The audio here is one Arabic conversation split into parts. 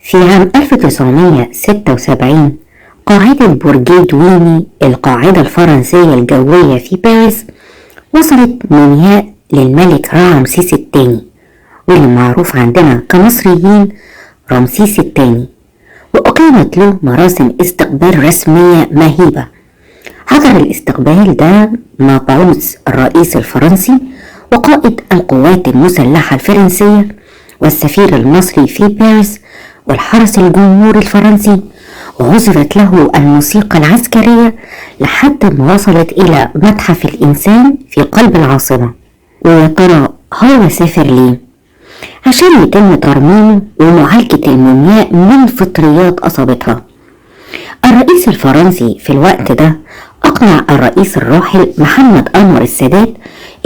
في عام 1976 قاعدة برج دويني القاعدة الفرنسية الجوية في باريس وصلت مومياء للملك رمسيس الثاني، واللي معروف عندنا كمصريين رمسيس الثاني، وأقيمت له مراسم استقبال رسمية مهيبة. حضر الاستقبال ده مبعوث الرئيس الفرنسي وقائد القوات المسلحة الفرنسية والسفير المصري في باريس والحرس الجمهوري الفرنسي، وعزفت له الموسيقى العسكرية لحد ما وصلت إلى متحف الإنسان في قلب العاصمة. ويا ترى هو سافر ليه؟ عشان يتم ترميمه ومعالجة المومياء من فطريات أصابتها. الرئيس الفرنسي في الوقت ده أقنع الرئيس الراحل محمد أنور السادات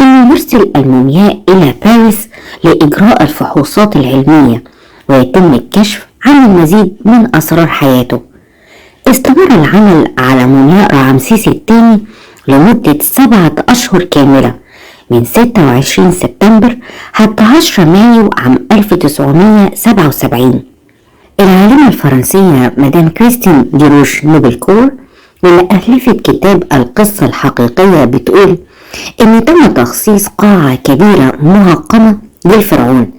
إنه يرسل المومياء إلى باريس لإجراء الفحوصات العلمية ويتم الكشف عن المزيد من أسرار حياته. استمر العمل على مومياء رمسيس الثاني لمدة 7 أشهر كاملة، من 26 سبتمبر حتى 10 مايو عام 1977. العالمة الفرنسية مدام كريستين ديروش نوبلكور، واللي ألفت كتاب القصة الحقيقية، بتقول إن تم تخصيص قاعة كبيرة معقمة للفرعون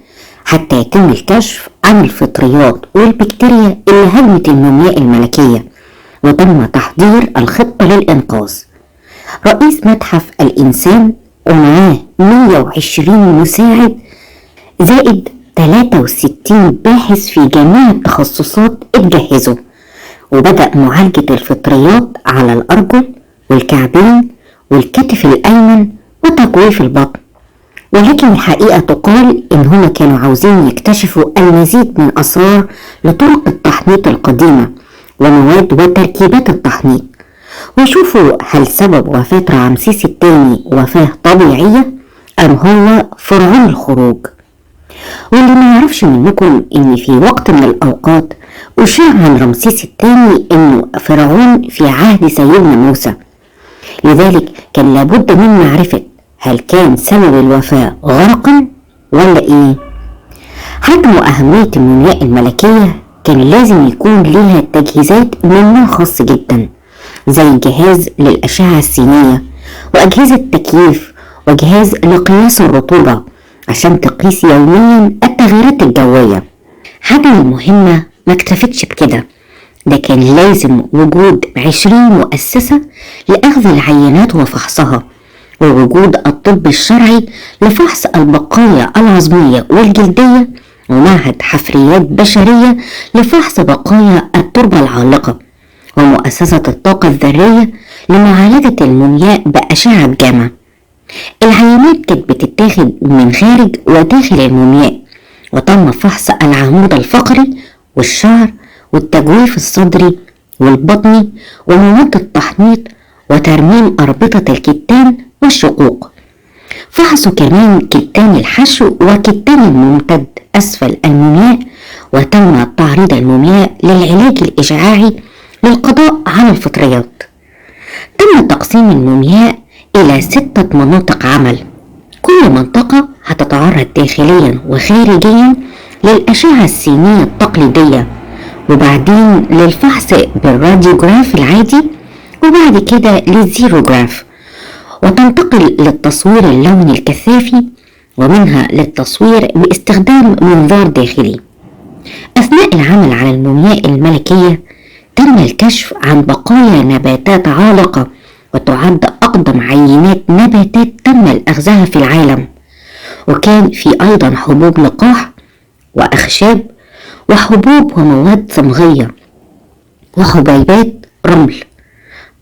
حتى يتم الكشف عن الفطريات والبكتيريا اللي هاجمت المومياء الملكية، وتم تحضير الخطة للإنقاذ. رئيس متحف الإنسان ومعاه 120 مساعد زائد 63 باحث في جميع التخصصات اتجهزوا، وبدأ معالجة الفطريات على الأرجل والكعبين والكتف الأيمن وتجويف البطن. ولكن الحقيقة تقال إن هما كانوا عاوزين يكتشفوا المزيد من أسرار لطرق التحنيط القديمة ومواد وتركيبات التحنيط، ويشوفوا هل سبب وفاة رمسيس الثاني وفاة طبيعية أم هو فرعون الخروج. واللي ما يعرفش منكم إن في وقت من الأوقات أشاع عن رمسيس الثاني إنه فرعون في عهد سيدنا موسى، لذلك كان لابد من معرفة هل كان سبب الوفاة غرقا ولا إيه. حجم وأهمية المومياء الملكية كان لازم يكون ليها تجهيزات من نوع خاص جدا، زي جهاز للأشعة السينية وأجهزة تكييف وجهاز لقياس الرطوبة عشان تقيس يوميا التغيرات الجوية. حاجة المهمة ما اكتفتش بكده، ده كان لازم وجود 20 مؤسسة لأخذ العينات وفحصها، ووجود الطب الشرعي لفحص البقايا العظمية والجلدية، ومعهد حفريات بشرية لفحص بقايا التربة العالقة، ومؤسسة الطاقة الذرية لمعالجة المومياء بأشعة جاما. العينات كانت بتتاخد من خارج وداخل المومياء، وتم فحص العمود الفقري والشعر والتجويف الصدري والبطني ومواد التحنيط وترميم أربطة الكتان والشقوق. فحصوا كمان كتان الحشو وكتان الممتد أسفل المومياء، وتم تعريض المومياء للعلاج الإشعاعي للقضاء على الفطريات. تم تقسيم المومياء إلى 6 مناطق عمل، كل منطقة هتتعرض داخليا وخارجيا للأشعة السينية التقليدية، وبعدين للفحص بالراديوجراف العادي، وبعد كده للزيروجراف، وتنتقل للتصوير اللوني الكثافي، ومنها للتصوير باستخدام منظار داخلي. أثناء العمل على المومياء الملكية تم الكشف عن بقايا نباتات عالقة، وتعد أقدم عينات نباتات تم أخذها في العالم، وكان في أيضا حبوب لقاح وأخشاب وحبوب ومواد صمغية وحبيبات رمل.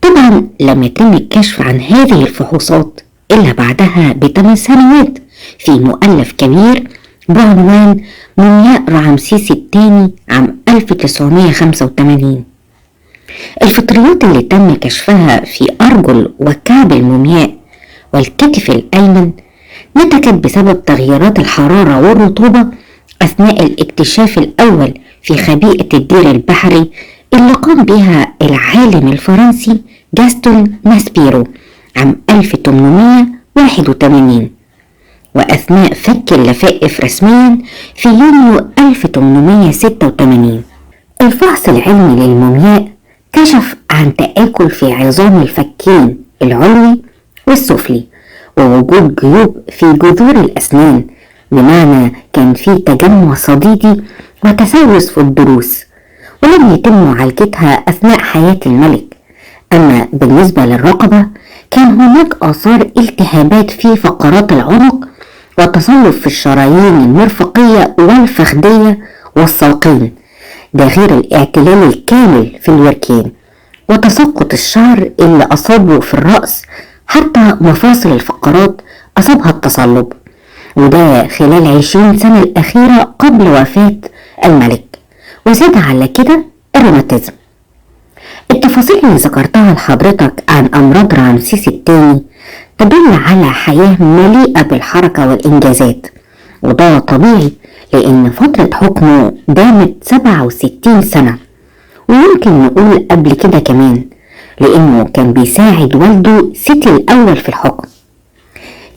طبعا لم يتم الكشف عن هذه الفحوصات إلا بعدها ب8 سنوات في مؤلف كبير بعنوان مومياء رمسيس الثاني عام 1985. الفطريات اللي تم كشفها في أرجل وكعب المومياء والكتف الأيمن نتجت بسبب تغييرات الحرارة والرطوبة أثناء الاكتشاف الأول في خبيئة الدير البحري اللي قام بها العالم الفرنسي جاستون ماسبيرو عام 1881، وأثناء فك اللفائف رسميا في يونيو 1886. الفحص العلمي للمومياء كشف عن تآكل في عظام الفكين العلوي والسفلي، ووجود جيوب في جذور الأسنان، بمعنى كان في تجمع صديدي وتسوس في الضروس، ولم يتم معالجتها أثناء حياة الملك. أما بالنسبة للرقبة كان هناك آثار التهابات في فقرات العنق وتصلب في الشرايين المرفقية والفخذية والساقين، ده غير الاعتلال الكامل في الوركين وتساقط الشعر اللي أصابه في الرأس، حتى مفاصل الفقرات أصابها التصلب، وده خلال 20 سنة الأخيرة قبل وفاة الملك. وزاد على كده الروماتيزم. التفاصيل اللي ذكرتها لحضرتك عن أمراض رمسيس الثاني تدل على حياة مليئة بالحركة والإنجازات، وده طبيعي لأن فترة حكمه دامت 67 سنة، ويمكن نقول قبل كده كمان، لأنه كان بيساعد والده سيتي الأول في الحكم.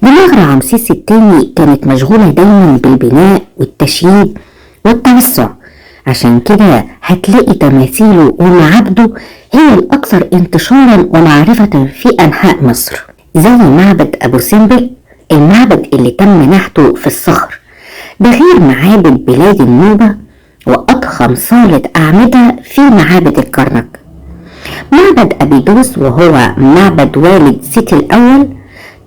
دماغ رمسيس الثاني كانت مشغولة دايما بالبناء والتشييد والتوسع، عشان كده هتلاقي تماثيله ومعابده هي الأكثر انتشارا ومعرفة في أنحاء مصر، زي معبد أبو سمبل، المعبد اللي تم نحته في الصخر، ده غير معابد بلاد النوبة وأضخم صالة أعمدة في معابد الكرنك. معبد أبيدوس وهو معبد والد سيتي الأول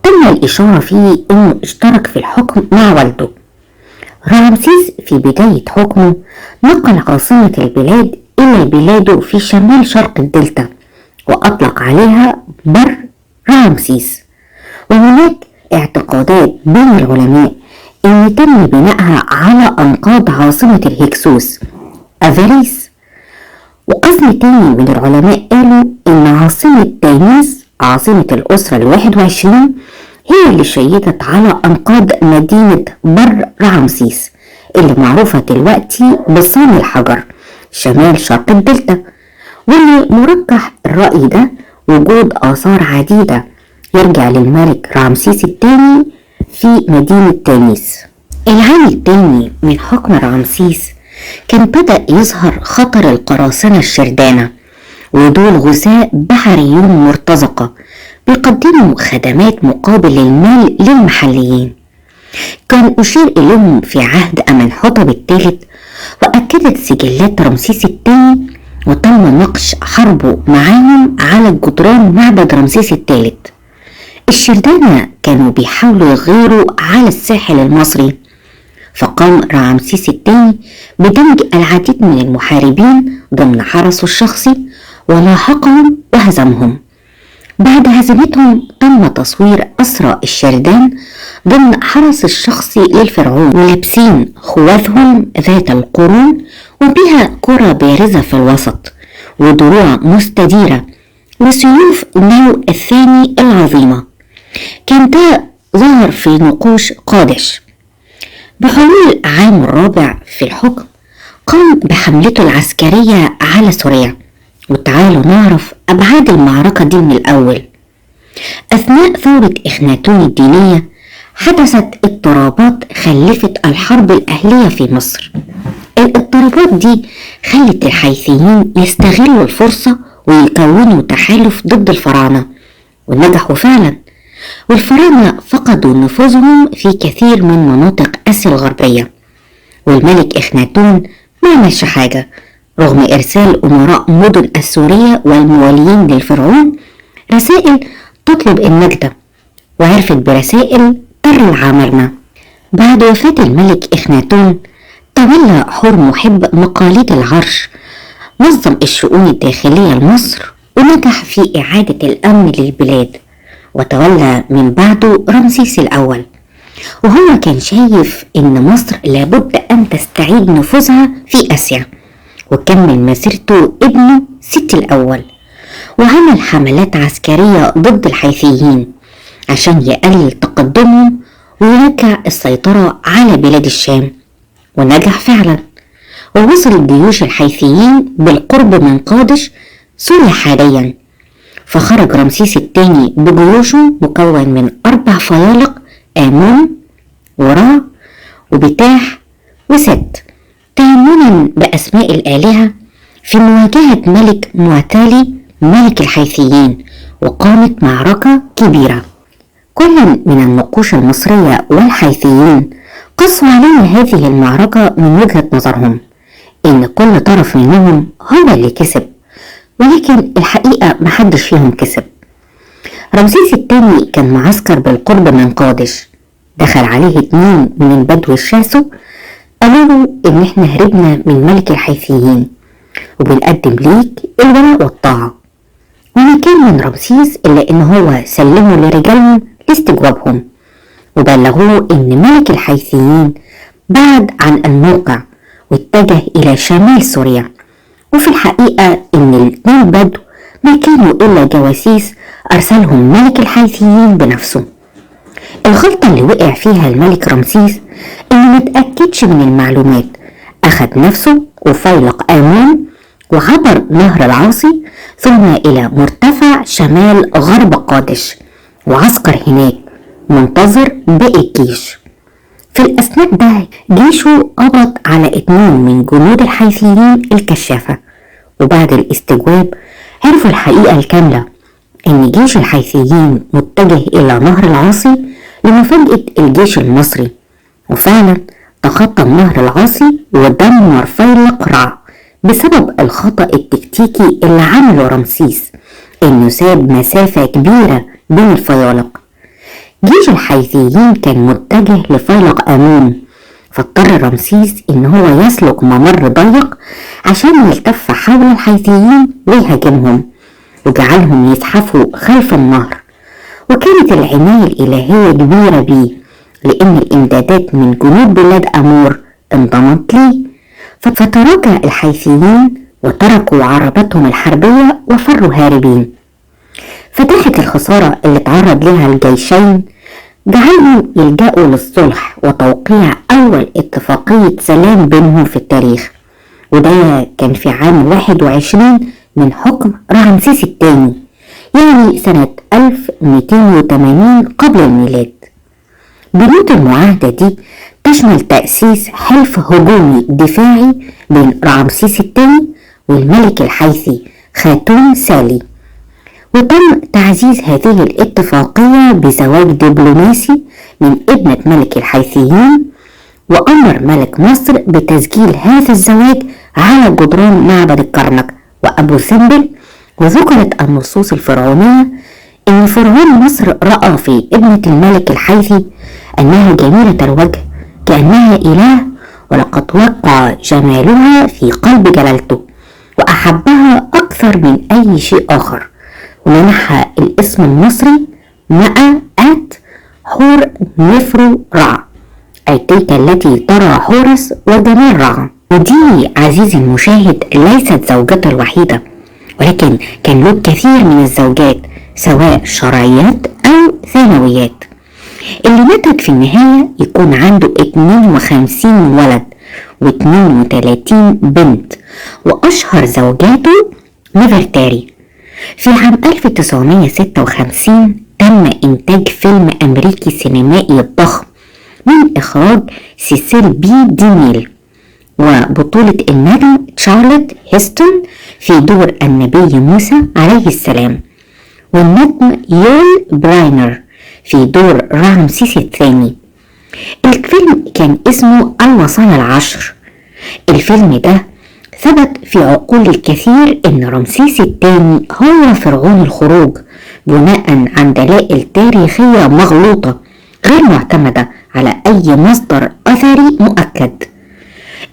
تم الإشارة فيه إنه اشترك في الحكم مع والده. رمسيس في بداية حكمه نقل عاصمة البلاد إلى بلاده في شمال شرق الدلتا، وأطلق عليها بر رمسيس. وهناك اعتقادات بين العلماء إن تم بنائها على أنقاض عاصمة الهكسوس أفاريس. وقسم تاني من العلماء قالوا إن عاصمة تايميس، عاصمة الأسرة 21، هي اللي شيدت على أنقاض مدينة بر رمسيس اللي معروفة دلوقتي بصان الحجر شمال شرق الدلتا. واللي مرجح الرأي ده وجود آثار عديدة يرجع للملك رمسيس الثاني في مدينة تايميس. العام الثاني من حكم رمسيس كان بدأ يظهر خطر القراصنة الشردانة، ودول غثاء بحريون مرتزقة بيقدموا خدمات مقابل المال للمحليين. كان أشير إليهم في عهد أمنحتب الثالث، وأكدت سجلات رمسيس الثاني وتم نقش حربه معاهم على جدران معبد رمسيس الثالث. الشردانة كانوا بيحاولوا يغيروا على الساحل المصري، فقام رمسيس الثاني بدمج العديد من المحاربين ضمن حرسه الشخصي ولاحقهم وهزمهم. بعد هزيمتهم تم تصوير أسرى الشردان ضمن حرس الشخصي للفرعون، ولابسين خوذهم ذات القرون وبها كرة بارزة في الوسط ودروع مستديرة وسيوف نو الثاني العظيمة. كان ده ظهر في نقوش قادش. بحلول عام الرابع في الحكم قام بحملته العسكرية على سوريا، وتعالوا نعرف أبعاد المعركة دي من الأول. أثناء ثورة إخناتون الدينية حدثت اضطرابات خلفت الحرب الأهلية في مصر. الاضطرابات دي خلت الحيثيين يستغلوا الفرصة ويكونوا تحالف ضد الفراعنة، ونجحوا فعلا، والفراعنة فقدوا نفوذهم في كثير من مناطق آسيا الغربية. والملك إخناتون ما عملش حاجة رغم إرسال أمراء مدن السورية والمواليين للفرعون رسائل تطلب النجدة، وعرفت برسائل تر العمرنة. بعد وفاة الملك إخناتون تولى حور محب مقاليد العرش، نظم الشؤون الداخلية لمصر ونجح في إعادة الأمن للبلاد، وتولى من بعده رمسيس الأول، وهو كان شايف إن مصر لابد أن تستعيد نفوذها في آسيا. وكمل مسيرته ابنه سيتي الأول، وعمل حملات عسكرية ضد الحيثيين عشان يقلل تقدمهم ويرجع السيطرة على بلاد الشام، ونجح فعلا، ووصل جيوش الحيثيين بالقرب من قادش سوريا حاليا. فخرج رمسيس الثاني بجيوشه مكون من 4 فيالق، آمون ورا وبتاح وست، تيمنا بأسماء الآلهة في مواجهة ملك معتالي ملك الحيثيين، وقامت معركة كبيرة. كل من النقوش المصرية والحيثيين قصوا علينا هذه المعركة من وجهة نظرهم إن كل طرف منهم هو اللي كسب، ولكن الحقيقة محدش فيهم كسب. رمسيس الثاني كان معسكر بالقرب من قادش، دخل عليه 2 من البدو الشاسو، قالوا له إن إحنا هربنا من ملك الحيثيين وبنقدم ليك الولاء والطاعة، وما كان من رمسيس إلا إن هو سلموا لرجالهم لاستجوابهم، وبلغوه إن ملك الحيثيين بعد عن الموقع واتجه إلى شمال سوريا. وفي الحقيقة إن ال2 بدو ما كانوا إلا جواسيس أرسلهم ملك الحيثيين بنفسه. الغلطة اللي وقع فيها الملك رمسيس إنه متأكدش من المعلومات، أخد نفسه وفيلق آمون وعبر نهر العاصي ثم إلى مرتفع شمال غرب قادش، وعسكر هناك منتظر باقي الجيش. في الأثناء ده جيشه قبض على 2 من جنود الحيثيين الكشافة، وبعد الاستجواب عرفوا الحقيقة الكاملة إن جيش الحيثيين متجه إلى نهر العاصي لمفاجأة الجيش المصري، وفعلا تخطى نهر العاصي ودمر فيلق رع بسبب الخطأ التكتيكي اللي عمله رمسيس، إنه ساب مسافة كبيرة بين الفيالق. جيش الحيثيين كان متجه لفيلق آمون، فاضطر رمسيس إن هو يسلك ممر ضيق عشان يلتف حول الحيثيين ويهاجمهم، وجعلهم يزحفوا خلف النهر. وكانت العناية الإلهية كبيرة بيه، لأن الإمدادات من جنود بلاد أمور انضمت ليه، فتراجع الحيثيين وتركوا عربتهم الحربية وفروا هاربين. فتحت الخسارة اللي تعرض لها الجيشين جعلهم يلجأوا للصلح وتوقيع أول اتفاقية سلام بينهم في التاريخ، وده كان في عام 21 من حكم رمسيس الثاني، يعني سنة 1280 قبل الميلاد. بنود المعاهدة دي تشمل تأسيس حلف هجومي دفاعي بين رمسيس الثاني والملك الحيثي خاتون سالي، وتم تعزيز هذه الاتفاقية بزواج دبلوماسي من ابنة ملك الحيثيين، وأمر ملك مصر بتسجيل هذا الزواج على جدران معبد الكرنك وأبو سمبل. وذكرت النصوص الفرعونية إن فرعون مصر رأى في ابنة الملك الحيثي أنها جميلة الوجه كأنها إله، ولقد وقع جمالها في قلب جلالته وأحبها أكثر من أي شيء آخر، ومنحها الاسم المصري مأت حور نفرو رع، أي تلك التي ترى حورس وجمال رع. ودي عزيزي المشاهد ليست زوجته الوحيدة، ولكن كان له كثير من الزوجات سواء شرعيات أو ثانويات، اللي نتج في النهاية يكون عنده 52 ولد و32 بنت، وأشهر زوجاته نفرتاري. في عام 1956 تم إنتاج فيلم أمريكي سينمائي ضخم من إخراج سيسيل بي ديميل، وبطولة النجم تشارلت هيستون في دور النبي موسى عليه السلام، والنجم يول براينر في دور رمسيس الثاني. الفيلم كان اسمه الوصايا ال10. الفيلم ده ثبت في عقول الكثير ان رمسيس الثاني هو فرعون الخروج بناء عن دلائل تاريخية مغلوطة غير معتمدة على اي مصدر اثري مؤكد.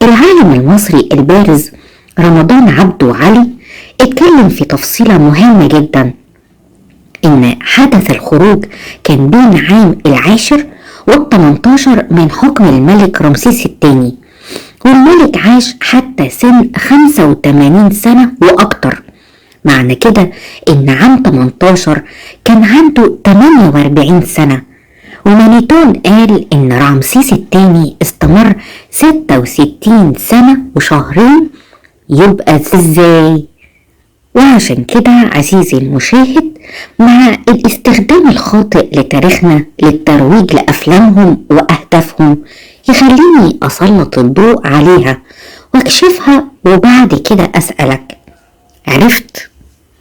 العالم المصري البارز رمضان عبده علي اتكلم في تفصيلة مهمة جدا، ان حدث الخروج كان بين عام 10 و18 من حكم الملك رمسيس الثاني، والملك عاش حتى سن 85 سنة واكتر. معنى كده ان عام 18 كان عنده 48 سنة. ومانيتون قال ان رمسيس الثاني استمر 66 سنة وشهرين، يبقى ازاي؟ وعشان كده عزيزي المشاهد، مع الاستخدام الخاطئ لتاريخنا للترويج لأفلامهم وأهدافهم، يخليني أسلط الضوء عليها واكشفها وبعد كده أسألك، عرفت